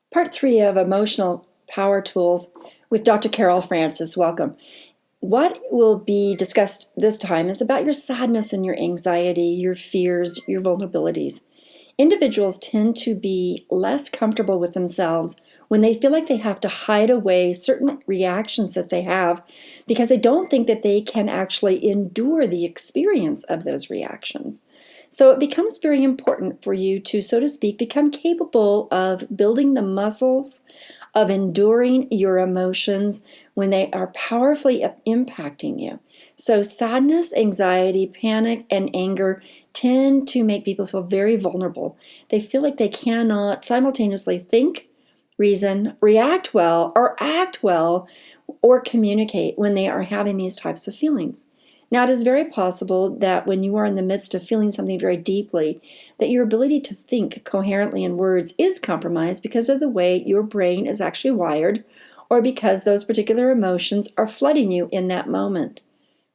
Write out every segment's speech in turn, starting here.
Part 3 of Emotional Power Tools with Dr. Carol Francis. Welcome. What will be discussed this time is about your sadness and your anxiety, your fears, your vulnerabilities. Individuals tend to be less comfortable with themselves when they feel like they have to hide away certain reactions that they have because they don't think that they can actually endure the experience of those reactions. So it becomes very important for you to, so to speak, become capable of building the muscles of enduring your emotions when they are powerfully impacting you. So sadness, anxiety, panic, and anger tend to make people feel very vulnerable. They feel like they cannot simultaneously think, reason, react well, or act well, or communicate when they are having these types of feelings. Now, it is very possible that when you are in the midst of feeling something very deeply, that your ability to think coherently in words is compromised because of the way your brain is actually wired, or because those particular emotions are flooding you in that moment.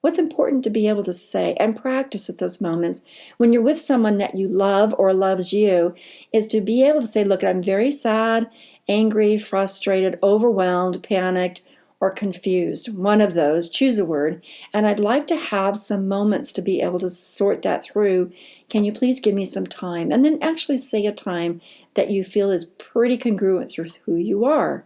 What's important to be able to say and practice at those moments when you're with someone that you love or loves you is to be able to say, look, I'm very sad, angry, frustrated, overwhelmed, panicked, or confused. One of those, choose a word, and I'd like to have some moments to be able to sort that through. Can you please give me some time? And then actually say a time that you feel is pretty congruent with who you are.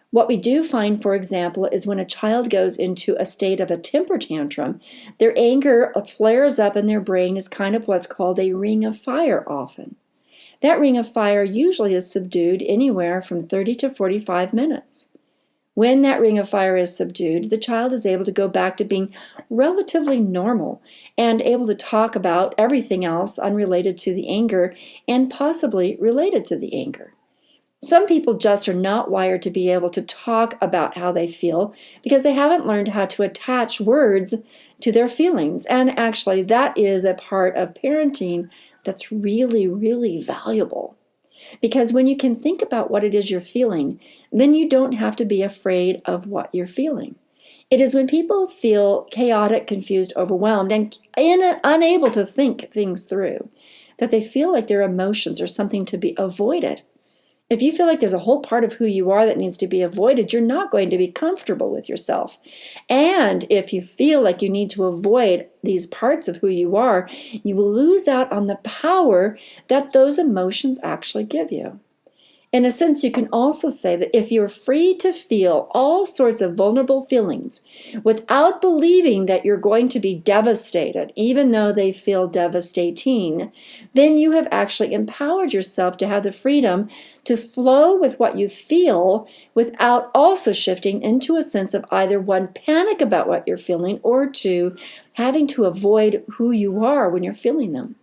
What we do find, for example, is when a child goes into a state of a temper tantrum, their anger flares up in their brain is kind of what's called a ring of fire often. That ring of fire usually is subdued anywhere from 30 to 45 minutes. When that ring of fire is subdued, the child is able to go back to being relatively normal and able to talk about everything else unrelated to the anger and possibly related to the anger. Some people just are not wired to be able to talk about how they feel because they haven't learned how to attach words to their feelings. And actually, that is a part of parenting that's really, really valuable. Because when you can think about what it is you're feeling, then you don't have to be afraid of what you're feeling. It is when people feel chaotic, confused, overwhelmed, and unable to think things through that they feel like their emotions are something to be avoided. If you feel like there's a whole part of who you are that needs to be avoided, you're not going to be comfortable with yourself. And if you feel like you need to avoid these parts of who you are, you will lose out on the power that those emotions actually give you. In a sense, you can also say that if you're free to feel all sorts of vulnerable feelings without believing that you're going to be devastated, even though they feel devastating, then you have actually empowered yourself to have the freedom to flow with what you feel without also shifting into a sense of either one, panic about what you're feeling, or two, having to avoid who you are when you're feeling them.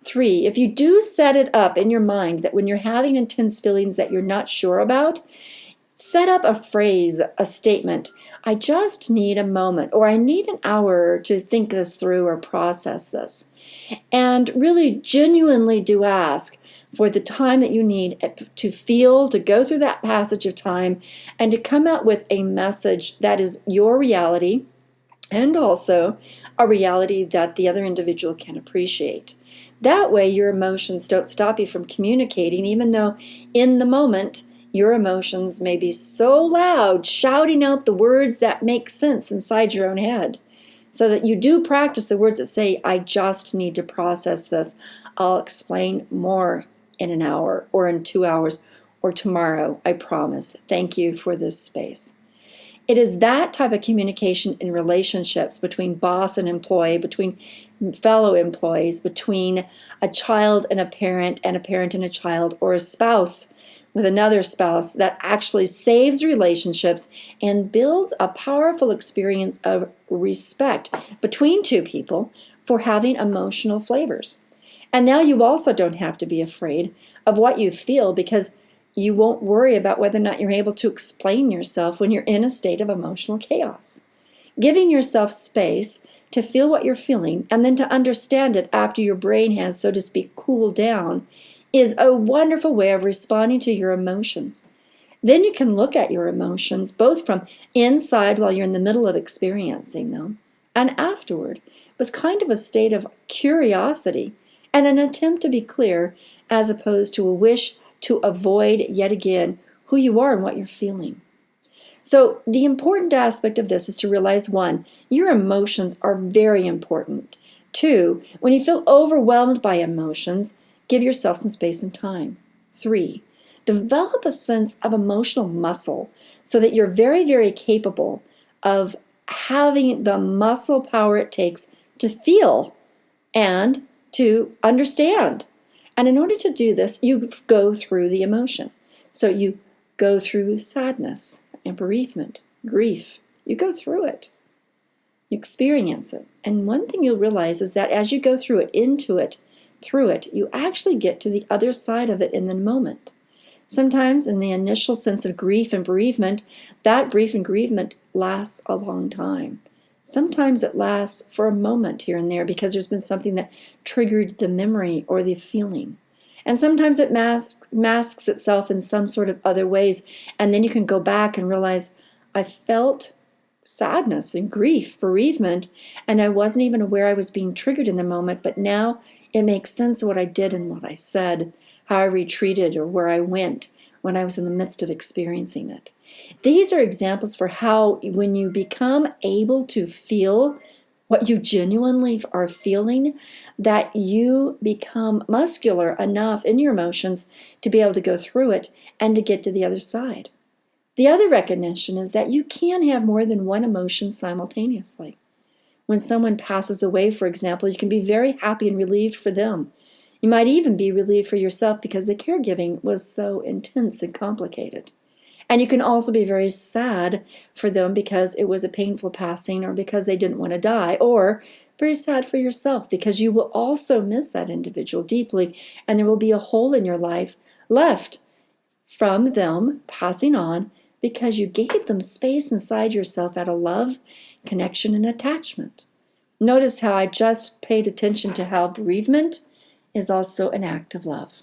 3, if you do set it up in your mind that when you're having intense feelings that you're not sure about, set up a phrase, a statement. I just need a moment, or I need an hour to think this through or process this. And really genuinely do ask for the time that you need to feel, to go through that passage of time, and to come out with a message that is your reality and also a reality that the other individual can appreciate. That way, your emotions don't stop you from communicating, even though in the moment, your emotions may be so loud, shouting out the words that make sense inside your own head. So that you do practice the words that say, I just need to process this. I'll explain more in an hour or in 2 hours or tomorrow, I promise. Thank you for this space. It is that type of communication in relationships between boss and employee, between fellow employees, between a child and a parent and a child, or a spouse with another spouse that actually saves relationships and builds a powerful experience of respect between two people for having emotional flavors. And now you also don't have to be afraid of what you feel because you won't worry about whether or not you're able to explain yourself when you're in a state of emotional chaos. Giving yourself space to feel what you're feeling and then to understand it after your brain has, so to speak, cooled down is a wonderful way of responding to your emotions. Then you can look at your emotions both from inside while you're in the middle of experiencing them and afterward with kind of a state of curiosity and an attempt to be clear as opposed to a wish to avoid, yet again, who you are and what you're feeling. So the important aspect of this is to realize, 1, your emotions are very important. 2, when you feel overwhelmed by emotions, give yourself some space and time. 3, develop a sense of emotional muscle so that you're very, very capable of having the muscle power it takes to feel and to understand. And in order to do this, you go through the emotion. So you go through sadness and bereavement, grief. You go through it. You experience it. And one thing you'll realize is that as you go through it, into it, through it, you actually get to the other side of it in the moment. Sometimes in the initial sense of grief and bereavement, that grief and bereavement lasts a long time. Sometimes it lasts for a moment here and there because there's been something that triggered the memory or the feeling. And sometimes it masks itself in some sort of other ways. And then you can go back and realize, I felt sadness and grief, bereavement, and I wasn't even aware I was being triggered in the moment, but now it makes sense of what I did and what I said, how I retreated or where I went when I was in the midst of experiencing it. These are examples for how when you become able to feel what you genuinely are feeling, that you become muscular enough in your emotions to be able to go through it and to get to the other side. The other recognition is that you can have more than one emotion simultaneously. When someone passes away, for example, you can be very happy and relieved for them. You might even be relieved for yourself because the caregiving was so intense and complicated. And you can also be very sad for them because it was a painful passing or because they didn't want to die, or very sad for yourself because you will also miss that individual deeply, and there will be a hole in your life left from them passing on because you gave them space inside yourself out of love, connection, and attachment. Notice how I just paid attention to how bereavement is also an act of love.